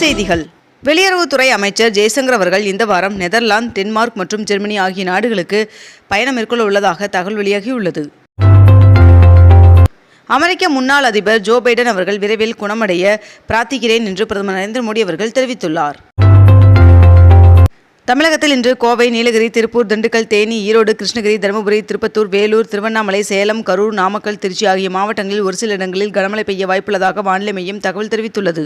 செய்திகள். வெளியுறவுத்துறை அமைச்சர் ஜெய்சங்கர் அவர்கள் இந்த வாரம் நெதர்லாந்து, டென்மார்க் மற்றும் ஜெர்மனி ஆகிய நாடுகளுக்கு பயணம் மேற்கொள்ள உள்ளதாக தகவல் வெளியாகியுள்ளது. அமெரிக்க முன்னாள் அதிபர் ஜோ பைடன் அவர்கள் விரைவில் குணமடைய பிரார்த்திக்கிறேன் என்று பிரதமர் நரேந்திர மோடி அவர்கள் தெரிவித்துள்ளார். தமிழகத்தில் இன்று கோவை, நீலகிரி, திருப்பூர், திண்டுக்கல், தேனி, ஈரோடு, கிருஷ்ணகிரி, தருமபுரி, திருப்பத்தூர், வேலூர், திருவண்ணாமலை, சேலம், கரூர், நாமக்கல், திருச்சி ஆகிய மாவட்டங்களில் ஒரு சில இடங்களில் கனமழை பெய்ய வாய்ப்புள்ளதாக வானிலை மையம் தகவல் தெரிவித்துள்ளது.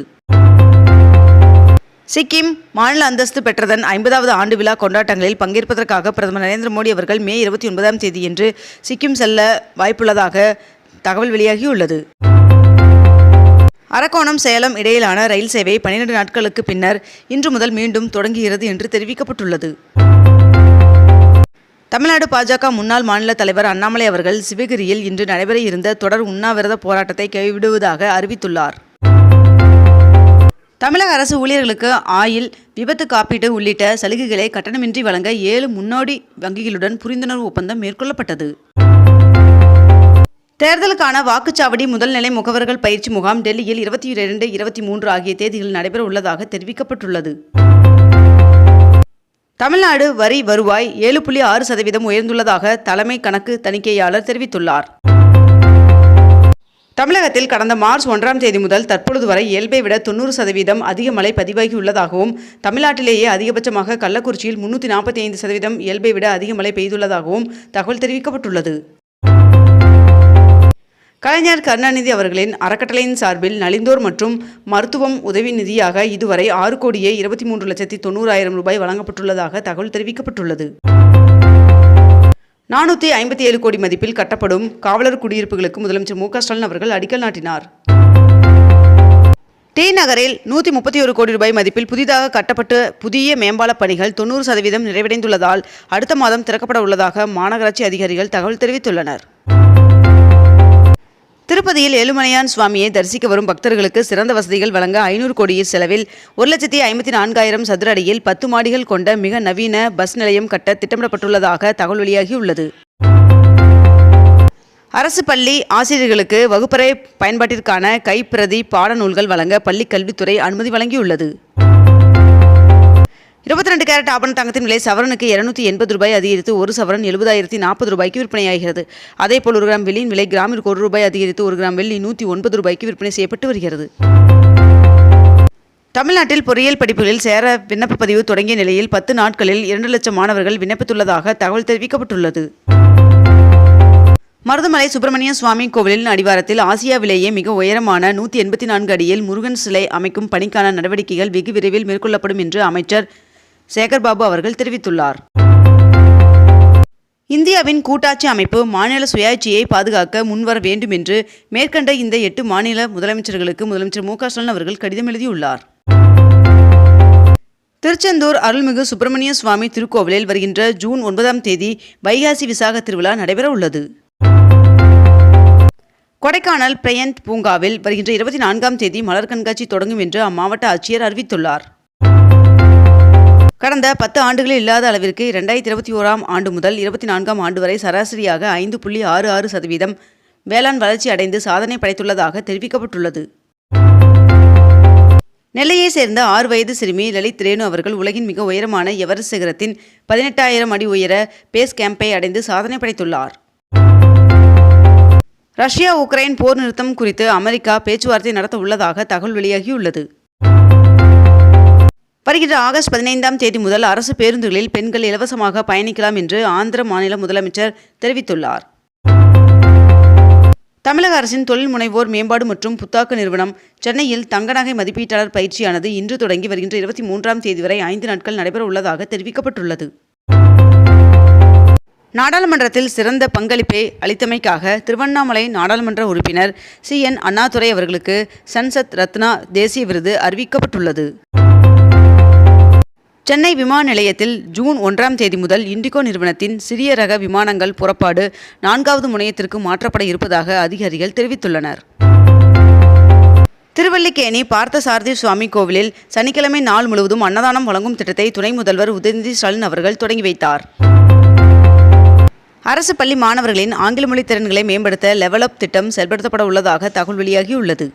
சிக்கிம் மாநில அந்தஸ்து பெற்றதன் 50வது ஆண்டு விழா கொண்டாட்டங்களில் பங்கேற்பதற்காக பிரதமர் நரேந்திர மோடி அவர்கள் மே 29ஆம் தேதியன்று சிக்கிம் செல்ல வாய்ப்புள்ளதாக தகவல் வெளியாகியுள்ளது. அரக்கோணம், சேலம் இடையிலான ரயில் சேவை 12 நாட்களுக்கு பின்னர் இன்று முதல் மீண்டும் தொடங்குகிறது என்று தெரிவிக்கப்பட்டுள்ளது. தமிழ்நாடு பாஜக முன்னாள் மாநில தலைவர் அண்ணாமலை அவர்கள் சிவகிரியில் இன்று நடைபெற இருந்த தொடர் உண்ணாவிரத போராட்டத்தை கைவிடுவதாக அறிவித்துள்ளார். தமிழக அரசு ஊழியர்களுக்கு ஆயில், விபத்து காப்பீடு உள்ளிட்ட சலுகைகளை கட்டணமின்றி வழங்க 7 முன்னோடி வங்கிகளுடன் புரிந்துணர்வு ஒப்பந்தம் மேற்கொள்ளப்பட்டது. தேர்தலுக்கான வாக்குச்சாவடி முதல்நிலை முகவர்கள் பயிற்சி முகாம் டெல்லியில் 22, 23 ஆகிய தேதிகளில் நடைபெற உள்ளதாக தெரிவிக்கப்பட்டுள்ளது. தமிழ்நாடு வரி வருவாய் 7.6% உயர்ந்துள்ளதாக தலைமை கணக்கு தணிக்கையாளர் தெரிவித்துள்ளார். தமிழகத்தில் கடந்த மார்ச் 1ஆம் தேதி முதல் தற்பொழுது வரை இயல்பை விட 90% அதிக மழை பதிவாகியுள்ளதாகவும், தமிழ்நாட்டிலேயே அதிகபட்சமாக கள்ளக்குறிச்சியில் 345% இயல்பை விட அதிக மழை பெய்துள்ளதாகவும் தகவல் தெரிவிக்கப்பட்டுள்ளது. கலைஞர் கருணாநிதி அவர்களின் அறக்கட்டளையின் சார்பில் நலிந்தோர் மற்றும் மருத்துவம் உதவி நிதியாக இதுவரை 6,23,90,000 ரூபாய் வழங்கப்பட்டுள்ளதாக தகவல் தெரிவிக்கப்பட்டுள்ளது. 457 கோடி மதிப்பில் கட்டப்படும் காவலர் குடியிருப்புகளுக்கு முதலமைச்சர் மு.க. ஸ்டாலின் அவர்கள் அடிக்கல் நாட்டினார். டி நகரில் 131 கோடி ரூபாய் மதிப்பில் புதிதாக கட்டப்பட்ட புதிய மேம்பால பணிகள் 90% நிறைவடைந்துள்ளதால் அடுத்த மாதம் திறக்கப்பட உள்ளதாக மாநகராட்சி அதிகாரிகள் தகவல் தெரிவித்துள்ளனர். திருப்பதியில் ஏழுமலையான் சுவாமியை தரிசிக்க வரும் பக்தர்களுக்கு சிறந்த வசதிகள் வழங்க 500 கோடி செலவில் 1,54,000 சதுர அடியில் 10 மாடிகள் கொண்ட மிக நவீன பஸ் நிலையம் கட்ட திட்டமிடப்பட்டுள்ளதாக தகவல் வெளியாகியுள்ளது. அரசு பள்ளி ஆசிரியர்களுக்கு வகுப்பறை பயன்பாட்டிற்கான கைப்பிரதி பாடநூல்கள் வழங்க பள்ளிக் கல்வித்துறை அனுமதி வழங்கியுள்ளது. 22 கேரட் ஆபரண தங்கத்தின் விலை சவரனுக்கு 280 ரூபாய் அதிகரித்து 1 சவரன் 70,040 ரூபாய்க்கு விற்பனையாகிறது. அதேபோல் 1 கிராம் வெள்ளியின் விலை கிராமிற்கு 1 ரூபாய் அதிகரித்து 1 கிராம் வெள்ளி 109 ரூபாய்க்கு விற்பனை செய்யப்பட்டு வருகிறது. தமிழ்நாட்டில் பொறியியல் படிப்புகளில் சேர விண்ணப்ப பதிவு தொடங்கிய நிலையில் 10 நாட்களில் 2 லட்சம் மாணவர்கள் விண்ணப்பித்துள்ளதாக தகவல் தெரிவிக்கப்பட்டுள்ளது. மருதமலை சுப்பிரமணிய சுவாமி கோவிலின் அடிவாரத்தில் ஆசியாவிலேயே மிக உயரமான 184 அடியில் முருகன் சிலை அமைக்கும் பணிக்கான நடவடிக்கைகள் வெகு விரைவில் மேற்கொள்ளப்படும் என்று அமைச்சர் சேகர்பாபு அவர்கள் தெரிவித்துள்ளார். இந்தியாவின் கூட்டாட்சி அமைப்பு மாநில சுயாட்சியை பாதுகாக்க முன்வர வேண்டும் என்று மேற்கண்ட இந்த 8 மாநில முதலமைச்சர்களுக்கு முதலமைச்சர் மு.க. ஸ்டாலின் அவர்கள் கடிதம் எழுதியுள்ளார். திருச்செந்தூர் அருள்மிகு சுப்பிரமணிய சுவாமி திருக்கோவிலில் வருகின்ற ஜூன் 9ஆம் தேதி வைகாசி விசாக திருவிழா நடைபெற உள்ளது. கொடைக்கானல் பிரையண்ட் பூங்காவில் வருகின்ற 24ஆம் தேதி மலர் கண்காட்சி தொடங்கும் என்று அம்மாவட்ட ஆட்சியர் அறிவித்துள்ளார். கடந்த 10 ஆண்டுகளில் இல்லாத அளவிற்கு 2021ஆம் ஆண்டு முதல் 24ஆம் ஆண்டு வரை சராசரியாக 5.66% வேளாண் வளர்ச்சி அடைந்து சாதனை படைத்துள்ளதாக தெரிவிக்கப்பட்டுள்ளது. நெல்லையை சேர்ந்த 6 வயது சிறுமி லலித் ரேணு அவர்கள் உலகின் மிக உயரமான எவரெஸ்ட் சிகரத்தின் 18,000 அடி உயர பேஸ் கேம்பை அடைந்து சாதனை படைத்துள்ளார். ரஷ்யா உக்ரைன் போர் நிறுத்தம் குறித்து அமெரிக்கா பேச்சுவார்த்தை நடத்த உள்ளதாக தகவல் வெளியாகியுள்ளது. வருகின்ற ஆகஸ்ட் 15ஆம் தேதி முதல் அரசு பேருந்துகளில் பெண்கள் இலவசமாக பயணிக்கலாம் என்று ஆந்திர மாநில முதலமைச்சர் தெரிவித்துள்ளார். தமிழக அரசின் தொழில் முனைவோர் மேம்பாடு மற்றும் புத்தாக்க நிறுவனம் சென்னையில் தங்க நகை மதிப்பீட்டாளர் பயிற்சியானது இன்று தொடங்கி வருகின்ற 23ஆம் தேதி வரை 5 நாட்கள் நடைபெற உள்ளதாக தெரிவிக்கப்பட்டுள்ளது. நாடாளுமன்றத்தில் சிறந்த பங்களிப்பை அளித்தமைக்காக திருவண்ணாமலை நாடாளுமன்ற உறுப்பினர் CN அண்ணாதுரை அவர்களுக்கு சன்சத் ரத்னா தேசிய விருது அறிவிக்கப்பட்டுள்ளது. சென்னை விமான நிலையத்தில் ஜூன் 1ஆம் தேதி முதல் இண்டிகோ நிறுவனத்தின் சிறிய ரக விமானங்கள் புறப்பாடு 4வது முனையத்திற்கு மாற்றப்பட இருப்பதாக அதிகாரிகள் தெரிவித்துள்ளனர். திருவல்லிக்கேணி பார்த்தசாரதி சுவாமி கோவிலில் சனிக்கிழமை நாள் முழுவதும் அன்னதானம் வழங்கும் திட்டத்தை துணை முதல்வர் உதயநிதி ஸ்டாலின் அவர்கள் தொடங்கி வைத்தார். அரசு பள்ளி மாணவர்களின் ஆங்கில மொழி திறன்களை மேம்படுத்த லெவல் அப் திட்டம் செயல்படுத்தப்பட உள்ளதாக தகவல் வெளியாகியுள்ளது.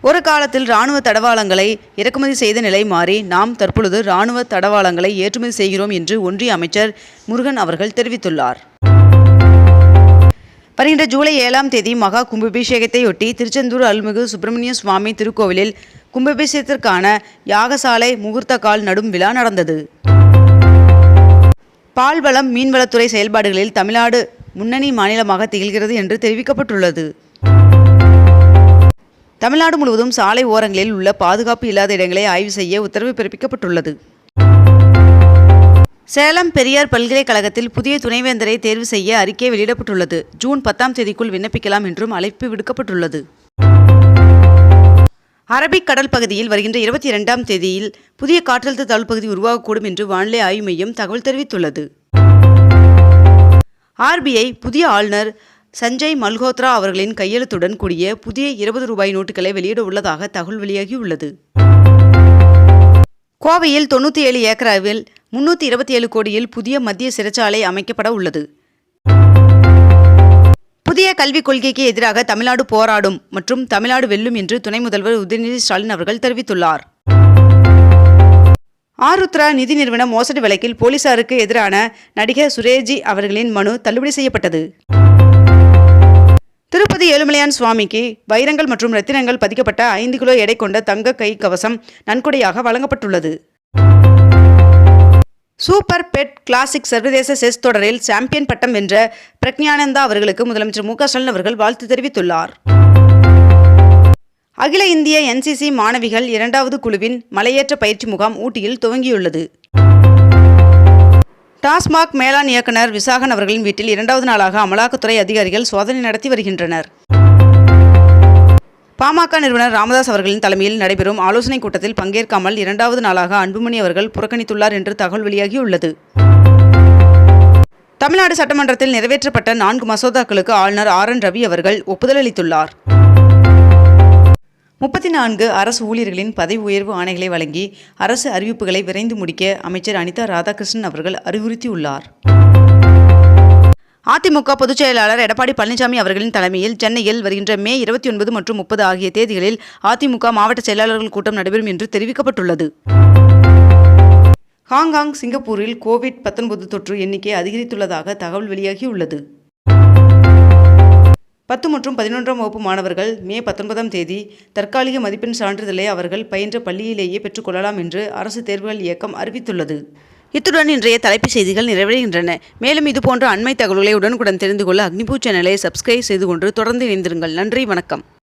ஒரு காலத்தில் இராணுவ தடவாளங்களை இறக்குமதி செய்த நிலை மாறி நாம் தற்பொழுது இராணுவ தடவாளங்களை ஏற்றுமதி செய்கிறோம் என்று ஒன்றிய அமைச்சர் முருகன் அவர்கள் தெரிவித்துள்ளார். வருகின்ற ஜூலை 7ஆம் தேதி மகா கும்பாபிஷேகத்தையொட்டி திருச்செந்தூர் அருள்மிகு சுப்பிரமணிய சுவாமி திருக்கோவிலில் கும்பாபிஷேகத்திற்கான யாகசாலை முகூர்த்த கால் நடும் விழா நடந்தது. பால்வளம் மீன்வளத்துறை செயல்பாடுகளில் தமிழ்நாடு முன்னணி மாநிலமாக திகழ்கிறது என்று தெரிவிக்கப்பட்டுள்ளது. தமிழ்நாடு முழுவதும் சாலை ஓரங்களில் உள்ள பாதுகாப்பு இல்லாத இடங்களை ஆய்வு செய்ய உத்தரவு பிறப்பிக்கப்பட்டுள்ளது. சேலம் பெரியார் பல்கலைக்கழகத்தில் புதிய துணைவேந்தரை தேர்வு செய்ய அறிக்கை வெளியிடப்பட்டுள்ளது. ஜூன் 10ஆம் தேதிக்குள் விண்ணப்பிக்கலாம் என்றும் அழைப்பு விடுக்கப்பட்டுள்ளது. அரபிக் கடல் பகுதியில் வருகின்ற 22ஆம் தேதியில் புதிய காற்றழுத்த தாழ்வு பகுதி உருவாகக்கூடும் என்று வானிலை ஆய்வு மையம் தகவல் தெரிவித்துள்ளது. RBI புதிய ஆளுநர் சஞ்சய் மல்ஹோத்ரா அவர்களின் கையெழுத்துடன் கூடிய புதிய 20 ரூபாய் நோட்டுகளை வெளியிட உள்ளதாக தகவல் வெளியாகியுள்ளது. கோவையில் 97 ஏக்கராவில் 327 கோடியில் புதிய மத்திய சிறைச்சாலை அமைக்கப்பட உள்ளது. புதிய கல்விக் கொள்கைக்கு எதிராக தமிழ்நாடு போராடும் மற்றும் தமிழ்நாடு வெல்லும் என்று துணை முதல்வர் உதயநிதி ஸ்டாலின் அவர்கள் தெரிவித்துள்ளார். ஆருத்ரா நிதி நிறுவன மோசடி வழக்கில் போலீசாருக்கு எதிரான நடிகர் சுரேஜி அவர்களின் மனு தள்ளுபடி செய்யப்பட்டது. திருப்பதி ஏழுமலையான் சுவாமிக்கு வைரங்கள் மற்றும் ரத்தினங்கள் பதிக்கப்பட்ட 5 கிலோ எடை கொண்ட தங்க கை கவசம் நன்கொடையாக வழங்கப்பட்டுள்ளது. சூப்பர் பெட் கிளாசிக் சர்வதேச செஸ் தொடரில் சாம்பியன் பட்டம் வென்ற பிரக்ஞானந்தா அவர்களுக்கு முதலமைச்சர் மு க ஸ்டாலின் அவர்கள் வாழ்த்து தெரிவித்துள்ளார். அகில இந்திய NCC மாணவிகள் 2வது குழுவின் மலையேற்ற பயிற்சி முகாம் ஊட்டியில் துவங்கியுள்ளது. டாஸ்மாக் மேலாண் இயக்குனர் விசாகன் அவர்களின் வீட்டில் 2வது நாளாக அமலாக்கத்துறை அதிகாரிகள் சோதனை நடத்தி வருகின்றனர். பாமக நிறுவனர் ராமதாஸ் அவர்களின் தலைமையில் நடைபெறும் ஆலோசனைக் கூட்டத்தில் பங்கேற்காமல் 2வது நாளாக அன்புமணி அவர்கள் புறக்கணித்துள்ளார் என்று தகவல் வெளியாகியுள்ளது. தமிழ்நாடு சட்டமன்றத்தில் நிறைவேற்றப்பட்ட 4 மசோதாக்களுக்கு ஆளுநர் RN ரவி அவர்கள் ஒப்புதல் அளித்துள்ளார். 34 அரசு ஊழியர்களின் பதவி உயர்வு ஆணைகளை வழங்கி அரசு அறிவிப்புகளை விரைந்து முடிக்க அமைச்சர் அனிதா ராதாகிருஷ்ணன் அவர்கள் அறிவுறுத்தியுள்ளார். அதிமுக பொதுச் செயலாளர் எடப்பாடி பழனிசாமி அவர்களின் தலைமையில் சென்னையில் வருகின்ற மே 29 மற்றும் 30 ஆகிய தேதிகளில் அதிமுக மாவட்ட செயலாளர்கள் கூட்டம் நடைபெறும் என்று தெரிவிக்கப்பட்டுள்ளது. ஹாங்காங், சிங்கப்பூரில் COVID-19 தொற்று எண்ணிக்கை அதிகரித்துள்ளதாக தகவல் வெளியாகியுள்ளது. 10 மற்றும் 11ஆம் வகுப்பு மாணவர்கள் மே 19ஆம் தேதி தற்காலிக மதிப்பெண் சான்றிதழை அவர்கள் பயின்ற பள்ளியிலேயே பெற்றுக்கொள்ளலாம் என்று அரசு தேர்வுகள் இயக்கம் அறிவித்துள்ளது. இத்துடன் இன்றைய தலைப்புச் செய்திகள் நிறைவடைகின்றன. மேலும் இதுபோன்ற அண்மை தகவல்களை உடனுக்குடன் தெரிந்து கொள்ள அக்னிபூ சேனலை சப்ஸ்கிரைப் செய்து கொண்டு தொடர்ந்து இணைந்திருங்கள். நன்றி, வணக்கம்.